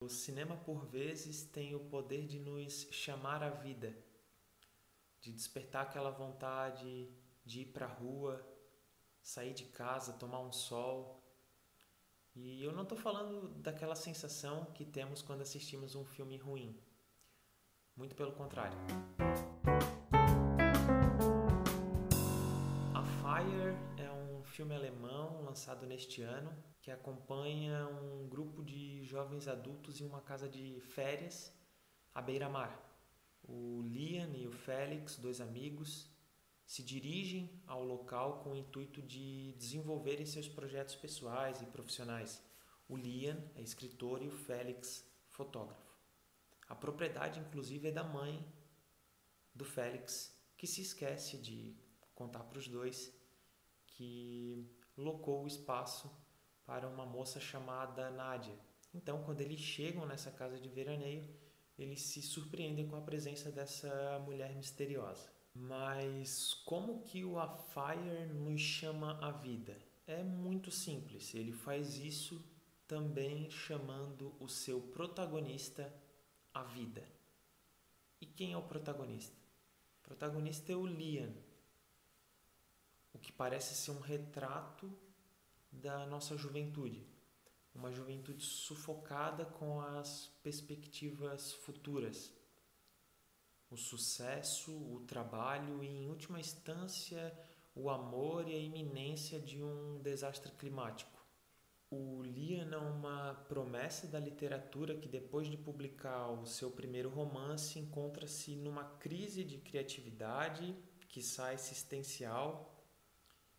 O cinema, por vezes, tem o poder de nos chamar à vida, de despertar aquela vontade de ir para a rua, sair de casa, tomar um sol. E eu não estou falando daquela sensação que temos quando assistimos um filme ruim. Muito pelo contrário. A Fire é um filme alemão lançado neste ano que acompanha um grupo de jovens adultos em uma casa de férias à beira-mar. O Liam e o Felix, dois amigos, se dirigem ao local com o intuito de desenvolverem seus projetos pessoais e profissionais. O Liam é escritor e o Felix, fotógrafo. A propriedade, inclusive, é da mãe do Felix, que se esquece de contar para os dois que locou o espaço para uma moça chamada Nádia. Então, quando eles chegam nessa casa de veraneio, eles se surpreendem com a presença dessa mulher misteriosa. Mas como que o A Fire nos chama à vida? É muito simples. Ele faz isso também chamando o seu protagonista à vida. E quem é o protagonista? O protagonista é o Liam, o que parece ser um retrato da nossa juventude. Uma juventude sufocada com as perspectivas futuras. O sucesso, o trabalho e, em última instância, o amor e a iminência de um desastre climático. O Liam é uma promessa da literatura que, depois de publicar o seu primeiro romance, encontra-se numa crise de criatividade, quiçá existencial,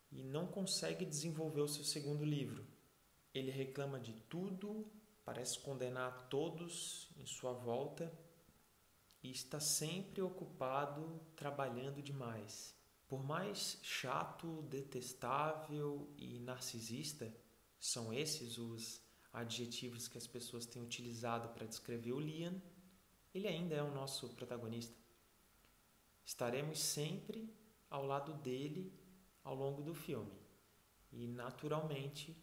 e não consegue desenvolver o seu segundo livro. Ele reclama de tudo, parece condenar todos em sua volta e está sempre ocupado trabalhando demais. Por mais chato, detestável e narcisista, são esses os adjetivos que as pessoas têm utilizado para descrever o Liam, ele ainda é o nosso protagonista. Estaremos sempre ao lado dele ao longo do filme e, naturalmente,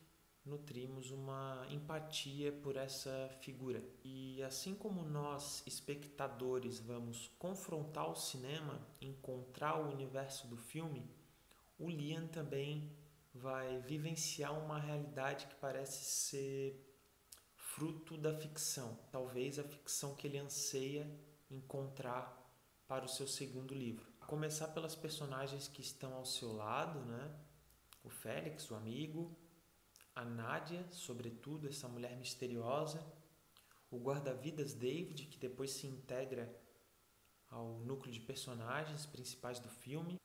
nutrimos uma empatia por essa figura. E assim como nós, espectadores, vamos confrontar o cinema, encontrar o universo do filme, o Liam também vai vivenciar uma realidade que parece ser fruto da ficção, talvez a ficção que ele anseia encontrar para o seu segundo livro. A começar pelas personagens que estão ao seu lado, né? O Félix, o amigo, a Nádia, sobretudo, essa mulher misteriosa, o guarda-vidas David, que depois se integra ao núcleo de personagens principais do filme,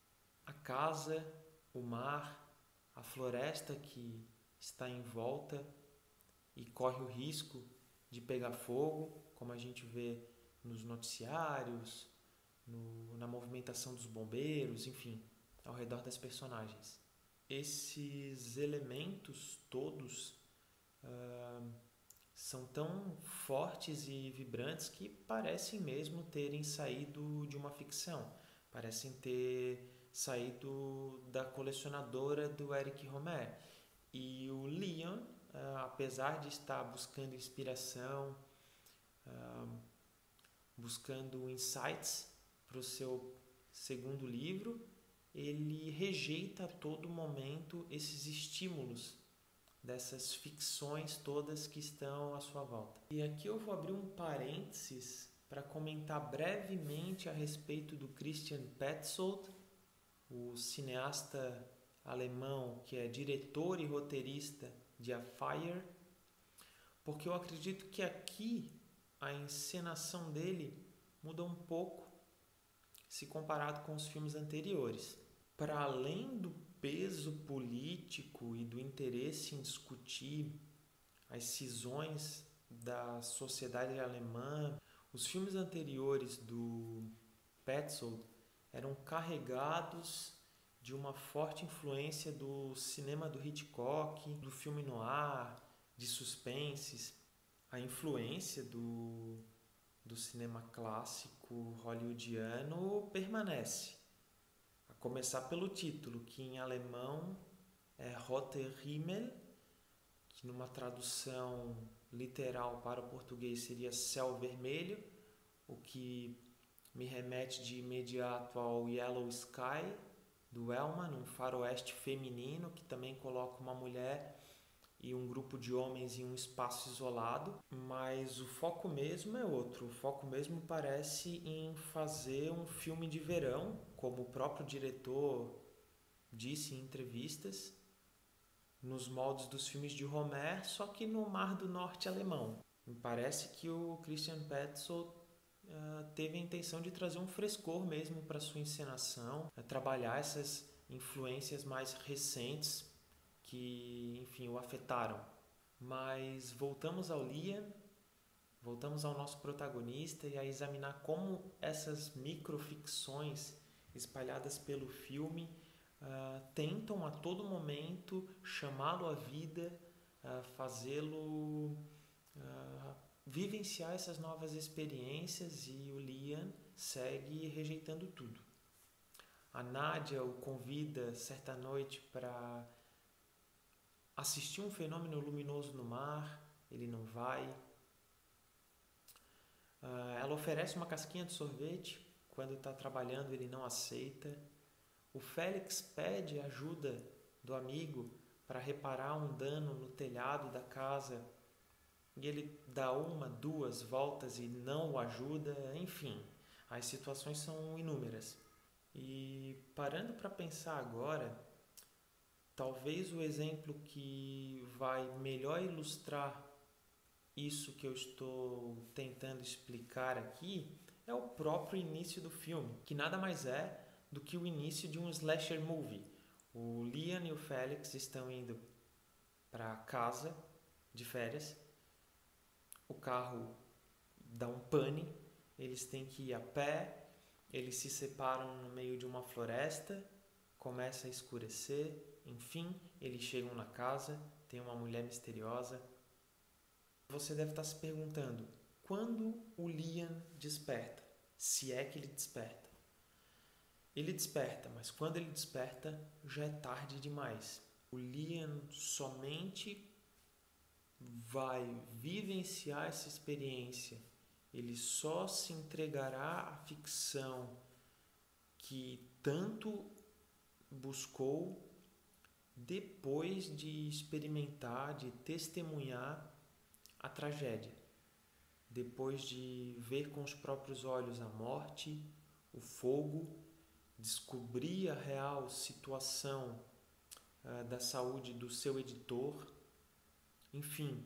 a casa, o mar, a floresta que está em volta e corre o risco de pegar fogo, como a gente vê nos noticiários, na movimentação dos bombeiros, enfim, ao redor das personagens. Esses elementos todos são tão fortes e vibrantes que parecem mesmo terem saído de uma ficção, parecem ter saído da colecionadora do Eric Romer. E o Liam, apesar de estar buscando inspiração, buscando insights para o seu segundo livro, ele rejeita a todo momento esses estímulos dessas ficções todas que estão à sua volta. E aqui eu vou abrir um parênteses para comentar brevemente a respeito do Christian Petzold, o cineasta alemão que é diretor e roteirista de A Fire, porque eu acredito que aqui a encenação dele muda um pouco se comparado com os filmes anteriores. Para além do peso político e do interesse em discutir as cisões da sociedade alemã, os filmes anteriores do Petzold eram carregados de uma forte influência do cinema do Hitchcock, do filme noir, de suspenses. A influência do cinema clássico hollywoodiano permanece. A começar pelo título, que em alemão é Roter Himmel, que numa tradução literal para o português seria Céu Vermelho, o que me remete de imediato ao Yellow Sky, do Elman, um faroeste feminino que também coloca uma mulher e um grupo de homens em um espaço isolado, mas o foco mesmo é outro. O foco mesmo parece em fazer um filme de verão, como o próprio diretor disse em entrevistas, nos moldes dos filmes de Romer, só que no Mar do Norte alemão. Me parece que o Christian Petzold teve a intenção de trazer um frescor mesmo para sua encenação, trabalhar essas influências mais recentes que, enfim, o afetaram. Mas voltamos ao Liam, voltamos ao nosso protagonista e a examinar como essas microficções espalhadas pelo filme tentam a todo momento chamá-lo à vida, fazê-lo vivenciar essas novas experiências, e o Liam segue rejeitando tudo. A Nádia o convida certa noite para assistir um fenômeno luminoso no mar, ele não vai. Ela oferece uma casquinha de sorvete, quando está trabalhando ele não aceita. O Félix pede ajuda do amigo para reparar um dano no telhado da casa e ele dá 1, 2 voltas e não o ajuda. Enfim, as situações são inúmeras. E parando para pensar agora, talvez o exemplo que vai melhor ilustrar isso que eu estou tentando explicar aqui é o próprio início do filme, que nada mais é do que o início de um slasher movie. O Liam e o Félix estão indo para casa de férias, o carro dá um pane, eles têm que ir a pé, eles se separam no meio de uma floresta, começa a escurecer, enfim, eles chegam na casa, tem uma mulher misteriosa. Você deve estar se perguntando, quando o Liam desperta? Se é que ele desperta. Ele desperta, mas quando ele desperta, já é tarde demais. O Liam somente vai vivenciar essa experiência, ele só se entregará à ficção que tanto buscou depois de experimentar, de testemunhar a tragédia, depois de ver com os próprios olhos a morte, o fogo, descobrir a real situação da saúde do seu editor. Enfim,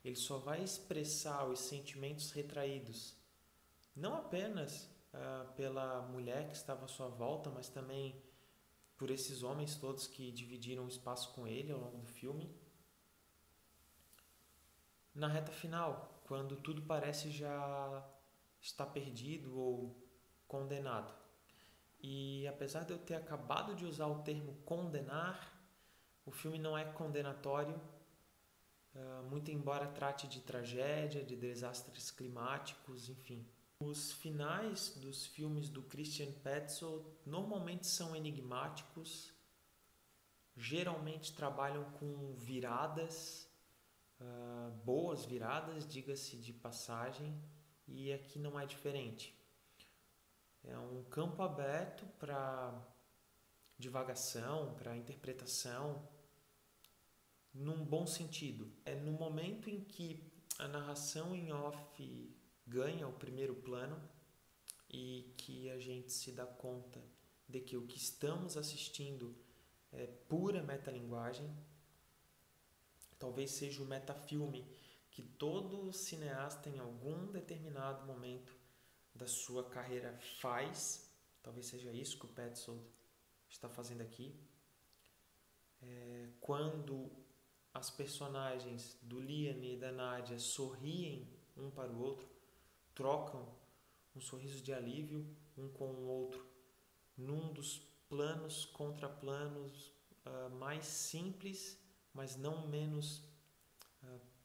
ele só vai expressar os sentimentos retraídos, não apenas pela mulher que estava à sua volta, mas também por esses homens todos que dividiram o espaço com ele ao longo do filme. Na reta final, quando tudo parece já estar perdido ou condenado. E apesar de eu ter acabado de usar o termo condenar, o filme não é condenatório, muito embora trate de tragédia, de desastres climáticos, enfim. Os finais dos filmes do Christian Petzold normalmente são enigmáticos, geralmente trabalham com viradas, boas viradas, diga-se de passagem, e aqui não é diferente. É um campo aberto para divagação, para interpretação, num bom sentido. É no momento em que a narração em off ganha o primeiro plano e que a gente se dá conta de que o que estamos assistindo é pura metalinguagem. Talvez seja o metafilme que todo cineasta em algum determinado momento da sua carreira faz. Talvez seja isso que o Petzold está fazendo aqui. Quando as personagens do Liam e da Nádia sorriem um para o outro, trocam um sorriso de alívio um com o outro, num dos planos contraplanos mais simples, mas não menos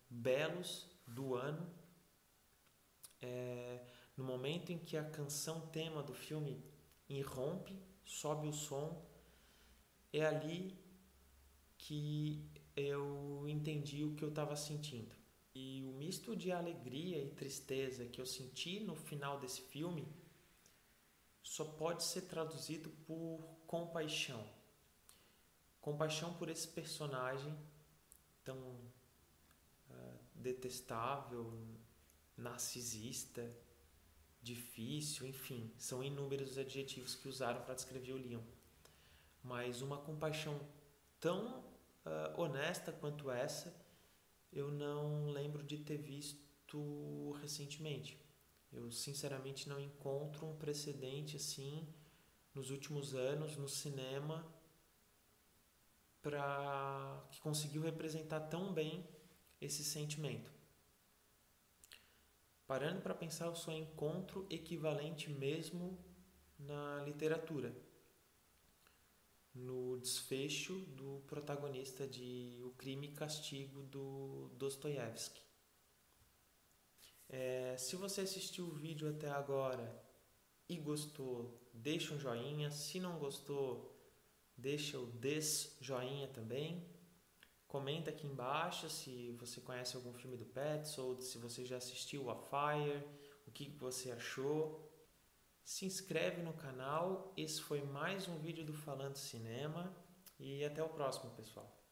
belos do ano. No momento em que a canção tema do filme irrompe, sobe o som, é ali que eu entendi o que eu estava sentindo. E o misto de alegria e tristeza que eu senti no final desse filme só pode ser traduzido por compaixão. Compaixão por esse personagem tão detestável, narcisista, difícil, enfim, são inúmeros os adjetivos que usaram para descrever o Leon. Mas uma compaixão tão honesta quanto essa, eu não lembro de ter visto recentemente. Eu sinceramente não encontro um precedente assim nos últimos anos no cinema que conseguiu representar tão bem esse sentimento. Parando para pensar, eu só encontro equivalente mesmo na literatura, no desfecho do protagonista de O Crime e Castigo do Dostoiévski. Se você assistiu o vídeo até agora e gostou, deixa um joinha. Se não gostou, deixa o desjoinha também. Comenta aqui embaixo se você conhece algum filme do Petzold, se você já assistiu a Fire, o que você achou. Se inscreve no canal. Esse foi mais um vídeo do Falando Cinema e até o próximo, pessoal.